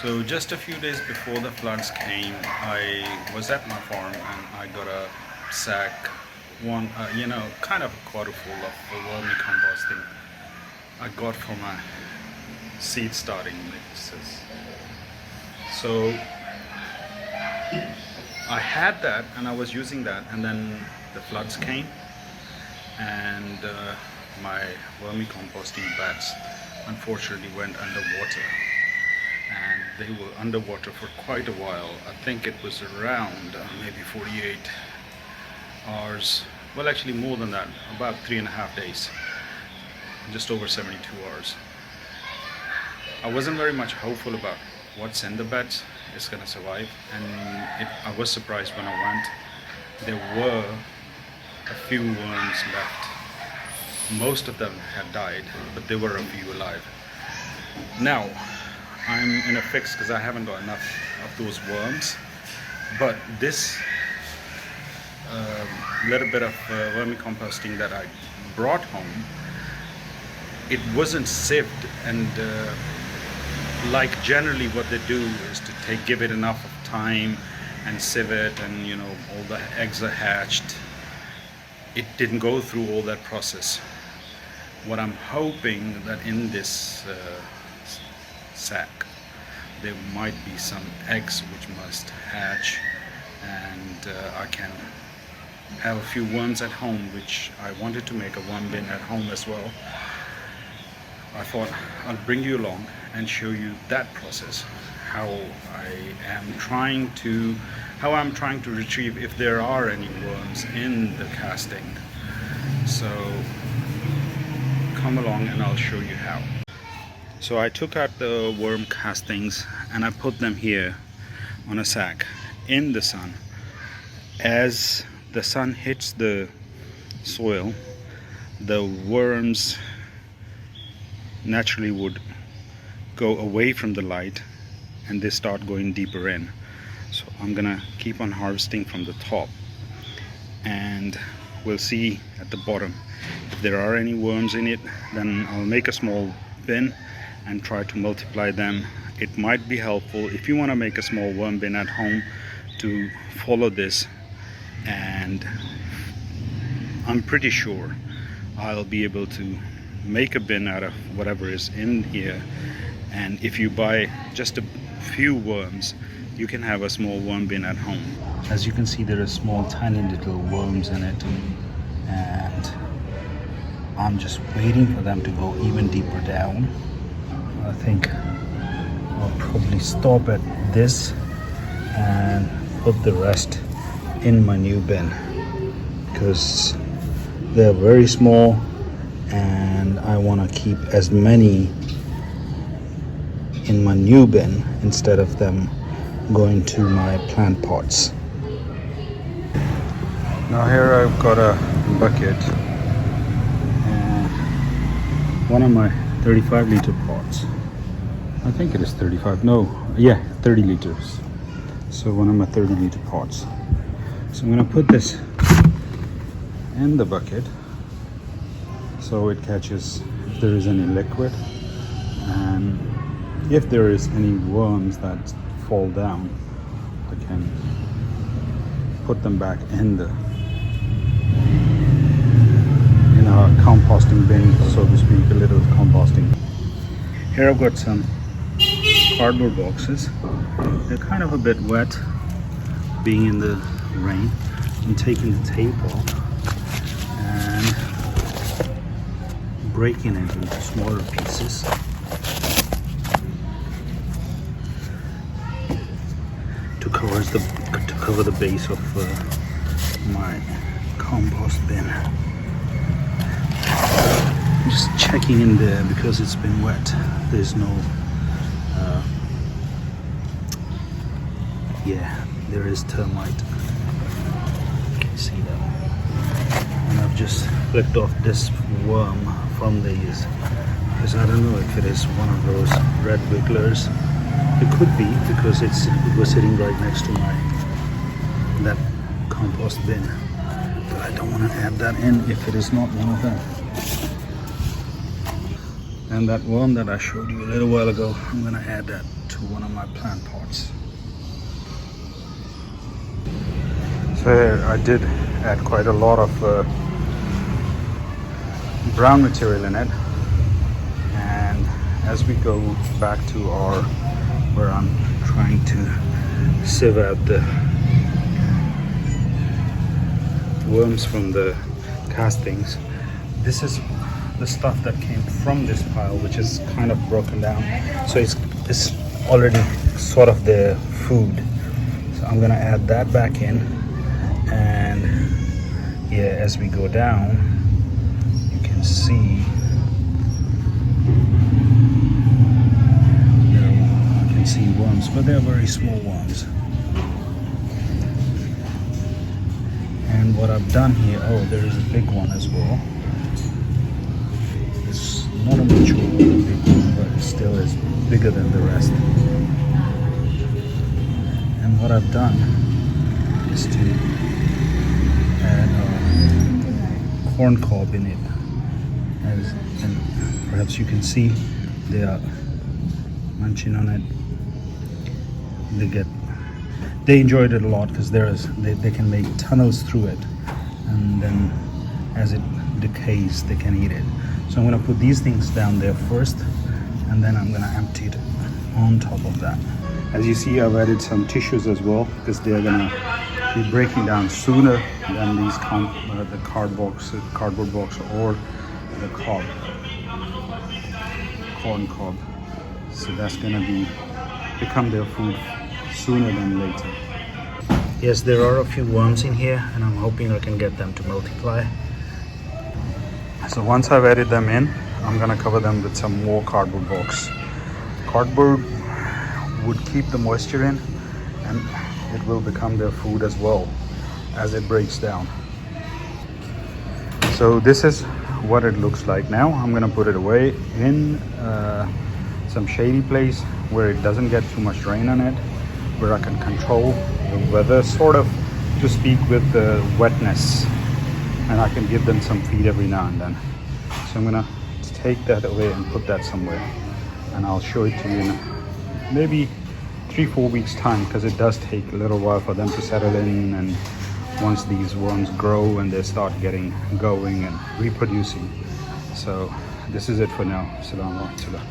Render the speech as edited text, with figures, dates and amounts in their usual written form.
So just a few days before the floods came, I was at my farm and I got a sack, kind of a quarter full of vermicomposting I got for my seed starting mixes. So I had that and I was using that, and then the floods came and my vermicomposting beds unfortunately went underwater, and they were underwater for quite a while. I think it was around maybe 48 hours, well actually more than that, about 3.5 days, just over 72 hours. I wasn't very much hopeful about what's in the beds is going to survive, and I was surprised when I went. There were a few worms left. Most of them had died, but there were a few alive. Now I'm in a fix because I haven't got enough of those worms, but this little bit of vermicomposting that I brought home, it wasn't sieved, and like generally what they do is to give it enough of time and sieve it, and all the eggs are hatched. It didn't go through all that process. What I'm hoping that in this sack there might be some eggs which must hatch, and I can have a few worms at home, which I wanted to make a worm bin at home as well. I thought I'll bring you along and show you that process, how I'm trying to retrieve if there are any worms in the casting. So come along and I'll show you how. So I took out the worm castings and I put them here on a sack in the sun. As the sun hits the soil, the worms naturally would go away from the light and they start going deeper in. So I'm gonna keep on harvesting from the top, and we'll see at the bottom if there are any worms in it. Then I'll make a small bin and try to multiply them. It might be helpful if you want to make a small worm bin at home to follow this, and I'm pretty sure I'll be able to make a bin out of whatever is in here. And if you buy just a few worms, you can have a small worm bin at home. As you can see, there are small tiny little worms in it, and I'm just waiting for them to go even deeper down. I think I'll probably stop at this and put the rest in my new bin, because they're very small and I want to keep as many in my new bin instead of them going to my plant pots. Now here I've got a bucket and one of my 35 liter pots. I think it is 35, no, yeah, 30 liters. So one of my 30 liter pots. So I'm going to put this in the bucket so it catches if there is any liquid, and if there is any worms that fall down, I can put them back in our composting bin, so to speak, a little composting. Here I've got some cardboard boxes. They're kind of a bit wet being in the rain. I'm taking the tape off and breaking it into smaller pieces. To cover the base of my compost bin. I'm just checking in there because it's been wet. There's no yeah, there is termite. You can see that. And I've just flicked off this worm from these, because I don't know if it is one of those red wigglers. It could be, because it was sitting right next to that compost bin. But I don't want to add that in if it is not one of them. And that worm that I showed you a little while ago, I'm going to add that to one of my plant pots. So here I did add quite a lot of brown material in it, and as we go back to our where I'm trying to sieve out the worms from the castings, this is the stuff that came from this pile, which is kind of broken down, so it's already sort of the food. So I'm gonna add that back in, and yeah, as we go down you can see worms, but they're very small ones. And what I've done here, oh, there is a big one as well. It's not a mature big one, but it still is bigger than the rest. And what I've done is to add a corn cob in it, and perhaps you can see they are munching on it. They enjoyed it a lot because they can make tunnels through it, and then as it decays they can eat it. So I'm going to put these things down there first, and then I'm going to empty it on top of that. As you see, I've added some tissues as well because they're going to be breaking down sooner than these the cardboard box or the cob, corn cob. So that's going to become their food sooner than later. Yes, there are a few worms in here, and I'm hoping I can get them to multiply. So once I've added them in, I'm gonna cover them with some more cardboard box. Cardboard would keep the moisture in, and it will become their food as well as it breaks down. So this is what it looks like now. I'm gonna put it away in some shady place where it doesn't get too much rain on it, where I can control the weather, sort of to speak, with the wetness, and I can give them some feed every now and then. So I'm gonna take that away and put that somewhere, and I'll show it to you in maybe 3-4 weeks time, because it does take a little while for them to settle in, and once these worms grow and they start getting going and reproducing. So this is it for now. Assalamu alaikum.